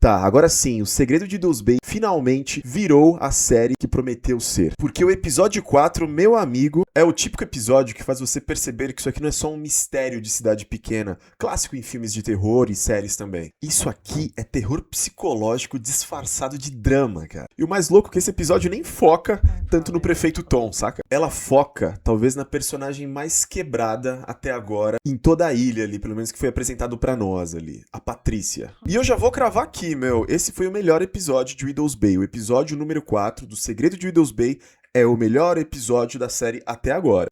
Tá, agora sim, O Segredo de Dewsbury finalmente virou a série que prometeu ser. Porque o episódio 4, meu amigo, é o típico episódio que faz você perceber que isso aqui não é só um mistério de cidade pequena, clássico em filmes de terror e séries também. Isso aqui é terror psicológico disfarçado de drama, cara. E o mais louco é que esse episódio nem foca tanto no prefeito Tom, saca? Ela foca, talvez, na personagem mais quebrada até agora em toda a ilha ali, pelo menos que foi apresentado pra nós ali, a Patrícia. E eu já vou cravar aqui, meu, esse foi o melhor episódio de Widow's Bay. O episódio número 4 do Segredo de Widow's Bay é o melhor episódio da série até agora.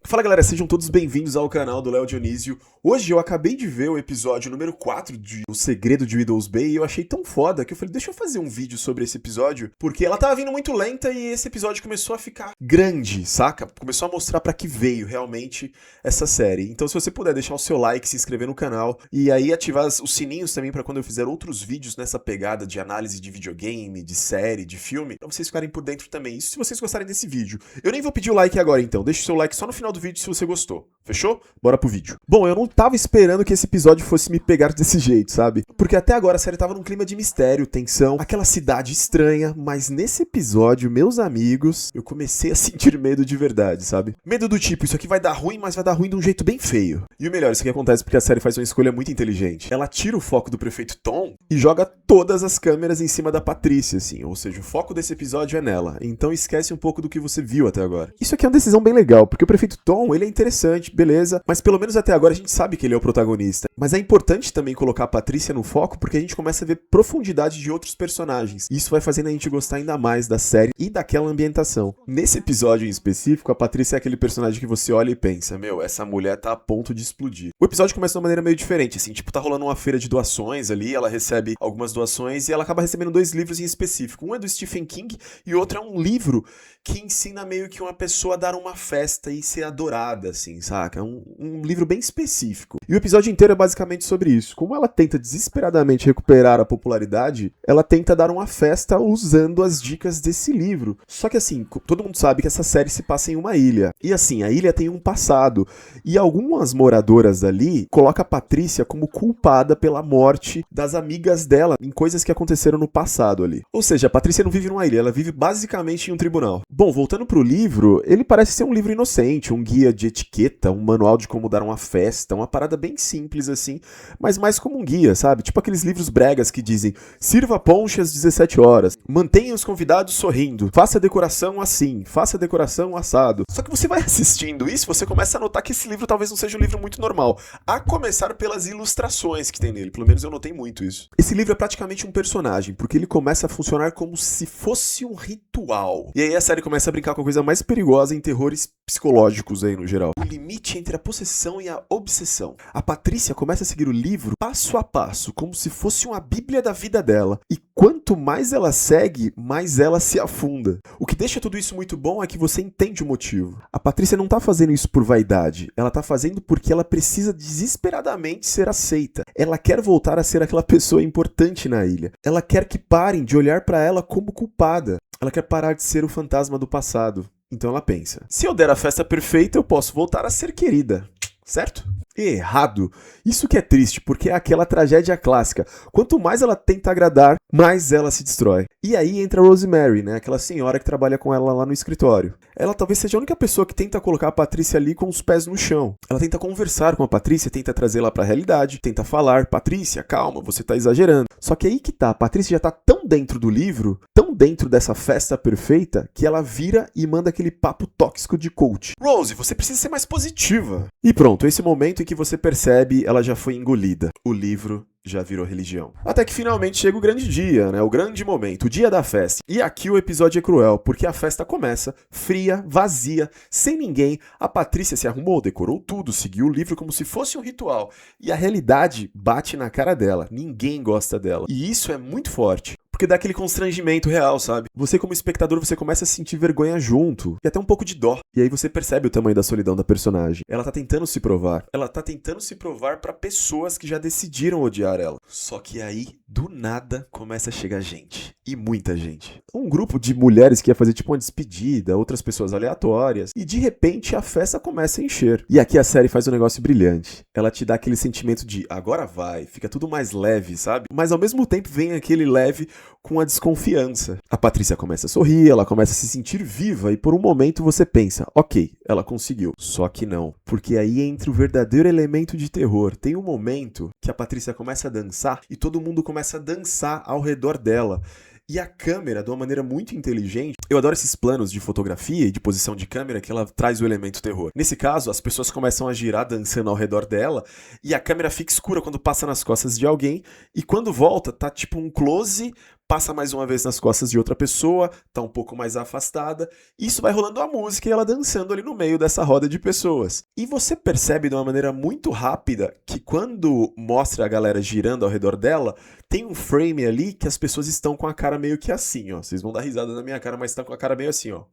Fala galera, sejam todos bem-vindos ao canal do Léo Dionísio. Hoje eu acabei de ver o episódio número 4 de O Segredo de Widow's Bay e eu achei tão foda que eu falei, deixa eu fazer um vídeo sobre esse episódio, porque ela tava vindo muito lenta e esse episódio começou a ficar grande, saca? Começou a mostrar pra que veio realmente essa série. Então se você puder deixar o seu like, se inscrever no canal e aí ativar os sininhos também pra quando eu fizer outros vídeos nessa pegada de análise de videogame, de série, de filme, pra vocês ficarem por dentro também. Isso se vocês gostarem desse vídeo. Eu nem vou pedir o like agora então, deixa o seu like só no final do vídeo se você gostou. Fechou? Bora pro vídeo. Bom, eu não tava esperando que esse episódio fosse me pegar desse jeito, sabe? Porque até agora a série tava num clima de mistério, tensão, aquela cidade estranha, mas nesse episódio, meus amigos, eu comecei a sentir medo de verdade, sabe? Medo do tipo, isso aqui vai dar ruim, mas vai dar ruim de um jeito bem feio. E o melhor, isso aqui acontece porque a série faz uma escolha muito inteligente. Ela tira o foco do prefeito Tom e joga todas as câmeras em cima da Patrícia, assim. Ou seja, o foco desse episódio é nela. Então esquece um pouco do que você viu até agora. Isso aqui é uma decisão bem legal, porque o prefeito Tom, ele é interessante, beleza, mas pelo menos até agora a gente sabe que ele é o protagonista. Mas é importante também colocar a Patrícia no foco porque a gente começa a ver profundidade de outros personagens. E isso vai fazendo a gente gostar ainda mais da série e daquela ambientação. Nesse episódio em específico, a Patrícia é aquele personagem que você olha e pensa, meu, essa mulher tá a ponto de explodir. O episódio começa de uma maneira meio diferente, assim, tipo, tá rolando uma feira de doações ali, ela recebe algumas doações e ela acaba recebendo 2 livros em específico. Um é do Stephen King e o outro é um livro que ensina meio que uma pessoa a dar uma festa e ser adorada, assim, saca? Um livro bem específico. E o episódio inteiro é basicamente sobre isso. Como ela tenta desesperadamente recuperar a popularidade, ela tenta dar uma festa usando as dicas desse livro. Só que assim, todo mundo sabe que essa série se passa em uma ilha. E assim, a ilha tem um passado. E algumas moradoras ali colocam a Patrícia como culpada pela morte das amigas dela em coisas que aconteceram no passado ali. Ou seja, a Patrícia não vive numa ilha, ela vive basicamente em um tribunal. Bom, voltando pro livro, ele parece ser um livro inocente, um guia de etiqueta, um manual de como dar uma festa, uma parada bem simples assim, mas mais como um guia, sabe? Tipo aqueles livros bregas que dizem, sirva ponche às 17 horas, mantenha os convidados sorrindo, faça a decoração assim, faça a decoração assado. Só que você vai assistindo isso, você começa a notar que esse livro talvez não seja um livro muito normal, a começar pelas ilustrações que tem nele, pelo menos eu notei muito isso. Esse livro é praticamente um personagem, porque ele começa a funcionar como se fosse um ritual. E aí a série começa a brincar com a coisa mais perigosa em terrores psicológicos aí no geral. O limite entre a possessão e a obsessão. A Patrícia começa a seguir o livro passo a passo, como se fosse uma bíblia da vida dela. E quanto mais ela segue, mais ela se afunda. O que deixa tudo isso muito bom é que você entende o motivo. A Patrícia não tá fazendo isso por vaidade. Ela tá fazendo porque ela precisa desesperadamente ser aceita. Ela quer voltar a ser aquela pessoa importante na ilha. Ela quer que parem de olhar pra ela como culpada. Ela quer parar de ser o fantasma do passado. Então ela pensa, se eu der a festa perfeita, eu posso voltar a ser querida. Certo? Errado. Isso que é triste, porque é aquela tragédia clássica. Quanto mais ela tenta agradar, mais ela se destrói. E aí entra a Rosemary, né? Aquela senhora que trabalha com ela lá no escritório. Ela talvez seja a única pessoa que tenta colocar a Patrícia ali com os pés no chão. Ela tenta conversar com a Patrícia, tenta trazê-la pra realidade, tenta falar, Patrícia, calma, você tá exagerando. Só que aí que tá, a Patrícia já tá tão dentro do livro, tão dentro dessa festa perfeita, que ela vira e manda aquele papo tóxico de coach. Rose, você precisa ser mais positiva. E pronto, esse momento em que você percebe, ela já foi engolida. O livro já virou religião. Até que finalmente chega o grande dia, né? O grande momento, o dia da festa. E aqui o episódio é cruel, porque a festa começa fria, vazia, sem ninguém. A Patrícia se arrumou, decorou tudo, seguiu o livro como se fosse um ritual. E a realidade bate na cara dela. Ninguém gosta dela. E isso é muito forte. porque dá aquele constrangimento real, sabe? Você como espectador, você começa a sentir vergonha junto, e até um pouco de dó. E aí você percebe o tamanho da solidão da personagem. Ela tá tentando se provar. Ela tá tentando se provar pra pessoas que já decidiram odiar ela. Só que aí, do nada, começa a chegar gente. E muita gente. Um grupo de mulheres que ia fazer tipo uma despedida, outras pessoas aleatórias, e de repente a festa começa a encher. E aqui a série faz um negócio brilhante. Ela te dá aquele sentimento de agora vai, fica tudo mais leve, sabe? Mas ao mesmo tempo vem aquele leve com a desconfiança. A Patrícia começa a sorrir, ela começa a se sentir viva e por um momento você pensa, ok, ela conseguiu. Só que não, porque aí entra o verdadeiro elemento de terror. Tem um momento que a Patrícia começa a dançar e todo mundo começa a dançar ao redor dela. E a câmera, de uma maneira muito inteligente, eu adoro esses planos de fotografia e de posição de câmera que ela traz o elemento terror. Nesse caso, as pessoas começam a girar dançando ao redor dela e a câmera fica escura quando passa nas costas de alguém e quando volta tá tipo um close, passa mais uma vez nas costas de outra pessoa, tá um pouco mais afastada, e isso vai rolando a música e ela dançando ali no meio dessa roda de pessoas. E você percebe de uma maneira muito rápida que quando mostra a galera girando ao redor dela, tem um frame ali que as pessoas estão com a cara meio que assim, ó. Vocês vão dar risada na minha cara, mas estão com a cara meio assim, ó.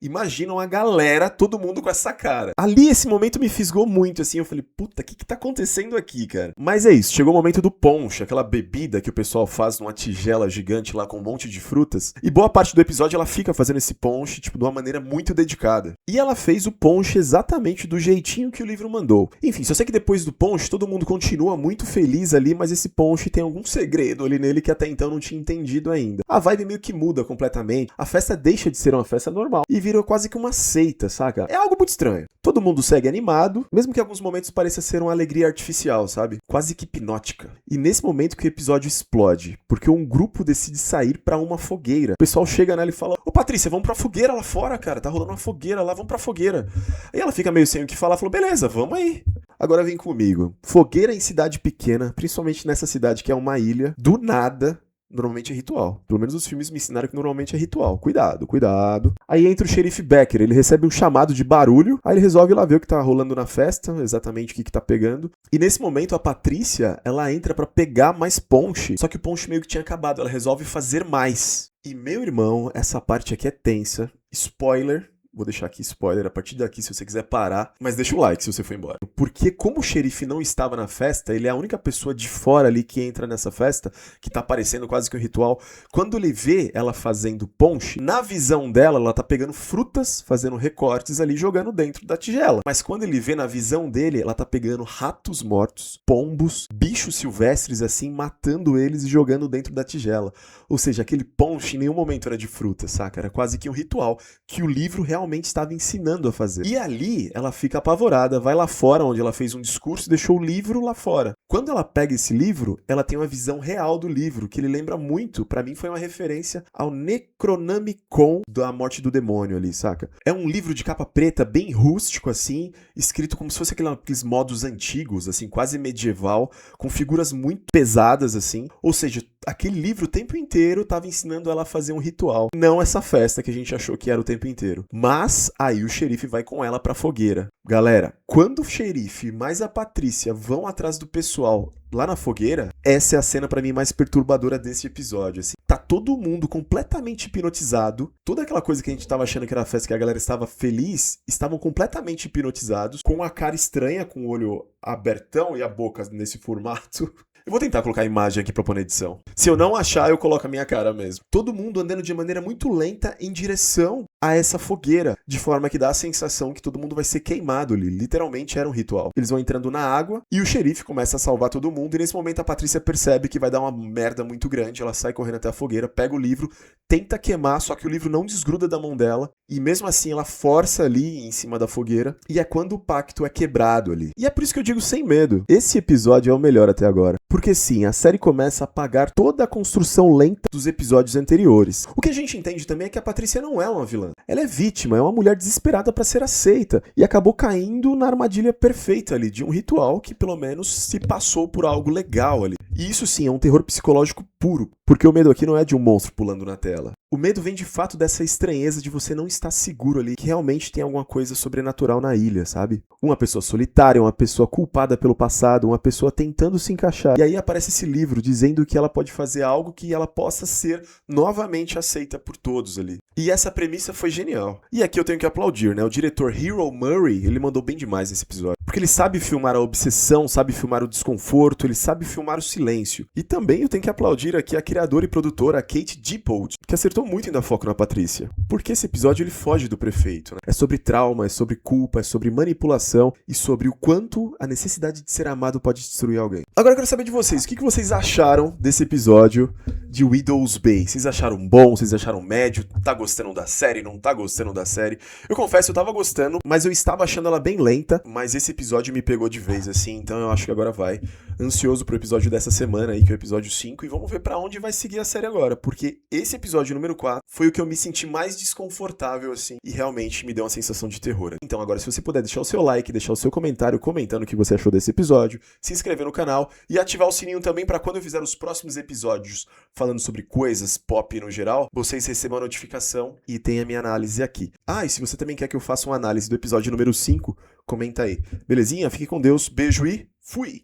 Imaginam a galera, todo mundo com essa cara. Ali, esse momento me fisgou muito, assim. Eu falei, puta, o que tá acontecendo aqui, cara? Mas é isso, chegou o momento do ponche, aquela bebida que o pessoal faz numa tigela gigante lá com um monte de frutas. E boa parte do episódio ela fica fazendo esse ponche, tipo, de uma maneira muito dedicada. E ela fez o ponche exatamente do jeitinho que o livro mandou. Enfim, só sei que depois do ponche, todo mundo continua muito feliz ali, mas esse ponche tem algum segredo ali nele que até então não tinha entendido ainda. A vibe meio que muda completamente. A festa deixa de ser uma festa normal e vira quase que uma seita, saca? É algo muito estranho. Todo mundo segue animado, mesmo que em alguns momentos pareça ser uma alegria artificial, sabe? Quase que hipnótica. E nesse momento que o episódio explode, porque um grupo decide sair pra uma fogueira. O pessoal chega nela e fala, ô Patrícia, vamos pra fogueira lá fora, cara. Tá rolando uma fogueira lá, vamos pra fogueira. Aí ela fica meio sem o que falar, falou, beleza, vamos aí. Agora vem comigo. Fogueira em cidade pequena, principalmente nessa cidade que é uma ilha, do nada, normalmente é ritual. Pelo menos os filmes me ensinaram que normalmente é ritual. Cuidado, cuidado. Aí entra o xerife Becker, ele recebe um chamado de barulho, aí ele resolve ir lá ver o que tá rolando na festa, exatamente o que tá pegando. E nesse momento a Patrícia, ela entra pra pegar mais ponche, só que o ponche meio que tinha acabado, ela resolve fazer mais. E meu irmão, essa parte aqui é tensa. Spoiler. Vou deixar aqui spoiler a partir daqui se você quiser parar, mas deixa o like se você for embora. Porque como o xerife não estava na festa, ele é a única pessoa de fora ali que entra nessa festa, que tá parecendo quase que um ritual. Quando ele vê ela fazendo ponche, na visão dela, ela tá pegando frutas, fazendo recortes ali, jogando dentro da tigela. Mas quando ele vê na visão dele, ela tá pegando ratos mortos, pombos, bichos silvestres assim, matando eles e jogando dentro da tigela. Ou seja, aquele ponche em nenhum momento era de fruta, saca? Era quase que um ritual que o livro realmente estava ensinando a fazer. E ali ela fica apavorada, vai lá fora, onde ela fez um discurso e deixou o livro lá fora. Quando ela pega esse livro, ela tem uma visão real do livro, que ele lembra muito, pra mim foi uma referência ao Necronomicon da Morte do Demônio ali, saca? É um livro de capa preta, bem rústico assim, escrito como se fosse aqueles modos antigos, assim, quase medieval, com figuras muito pesadas assim, ou seja, aquele livro o tempo inteiro estava ensinando ela a fazer um ritual. Não essa festa que a gente achou que era o tempo inteiro. Mas aí o xerife vai com ela pra fogueira. Galera, quando o xerife mais a Patrícia vão atrás do pessoal lá na fogueira, essa é a cena pra mim mais perturbadora desse episódio, assim. Tá todo mundo completamente hipnotizado. Toda aquela coisa que a gente tava achando que era festa, que a galera estava feliz, estavam completamente hipnotizados, com a cara estranha, com o olho abertão e a boca nesse formato. Eu vou tentar colocar a imagem aqui pra pôr na edição. Se eu não achar, eu coloco a minha cara mesmo. Todo mundo andando de maneira muito lenta em direção a essa fogueira, de forma que dá a sensação que todo mundo vai ser queimado ali. Literalmente era um ritual. Eles vão entrando na água e o xerife começa a salvar todo mundo. E nesse momento a Patrícia percebe que vai dar uma merda muito grande. Ela sai correndo até a fogueira, pega o livro, tenta queimar, só que o livro não desgruda da mão dela. E mesmo assim ela força ali em cima da fogueira. E é quando o pacto é quebrado ali. E é por isso que eu digo sem medo. Esse episódio é o melhor até agora. Porque sim, a série começa a apagar toda a construção lenta dos episódios anteriores. O que a gente entende também é que a Patrícia não é uma vilã. Ela é vítima, é uma mulher desesperada para ser aceita. E acabou caindo na armadilha perfeita ali, de um ritual que pelo menos se passou por algo legal ali. E isso sim, é um terror psicológico puro. Porque o medo aqui não é de um monstro pulando na tela. O medo vem de fato dessa estranheza de você não estar seguro ali, que realmente tem alguma coisa sobrenatural na ilha, sabe? Uma pessoa solitária, uma pessoa culpada pelo passado, uma pessoa tentando se encaixar. E aí aparece esse livro dizendo que ela pode fazer algo que ela possa ser novamente aceita por todos ali. E essa premissa foi genial. E aqui eu tenho que aplaudir, né? O diretor Hero Murray, ele mandou bem demais nesse episódio. Porque ele sabe filmar a obsessão, sabe filmar o desconforto, ele sabe filmar o silêncio. E também eu tenho que aplaudir aqui a criadora e produtora Kate Dippold, que acertou muito em dar foco na Patrícia. Porque esse episódio ele foge do prefeito, né? É sobre trauma, é sobre culpa, é sobre manipulação e sobre o quanto a necessidade de ser amado pode destruir alguém. Agora eu quero saber de vocês, o que vocês acharam desse episódio de Widow's Bay? Vocês acharam bom? Vocês acharam médio? Tá gostando da série? Não tá gostando da série? Eu confesso, eu tava gostando, mas eu estava achando ela bem lenta, mas esse episódio me pegou de vez, assim, então eu acho que agora vai. Ansioso pro episódio dessa semana aí, que é o episódio 5, e vamos ver pra onde vai seguir a série agora, porque esse episódio número 4 foi o que eu me senti mais desconfortável, assim, e realmente me deu uma sensação de terror. Então agora, se você puder deixar o seu like, deixar o seu comentário comentando o que você achou desse episódio, se inscrever no canal e ativar o sininho também pra quando eu fizer os próximos episódios falando sobre coisas pop no geral, vocês recebam a notificação e tem a minha análise aqui. Ah, e se você também quer que eu faça uma análise do episódio número 5, comenta aí. Belezinha? Fique com Deus, beijo e fui!